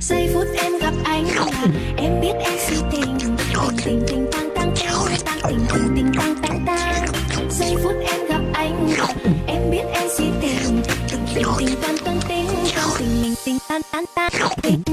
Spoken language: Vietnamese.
Giây phút em gặp anh là em biết em si tình. Tình tình tình tang tang tang tang tình tình tình tang tang tang. Giây phút em gặp anh là em biết em si tình. Tình tình tình tang tang tình tang tình mình tình tan tan tan tình.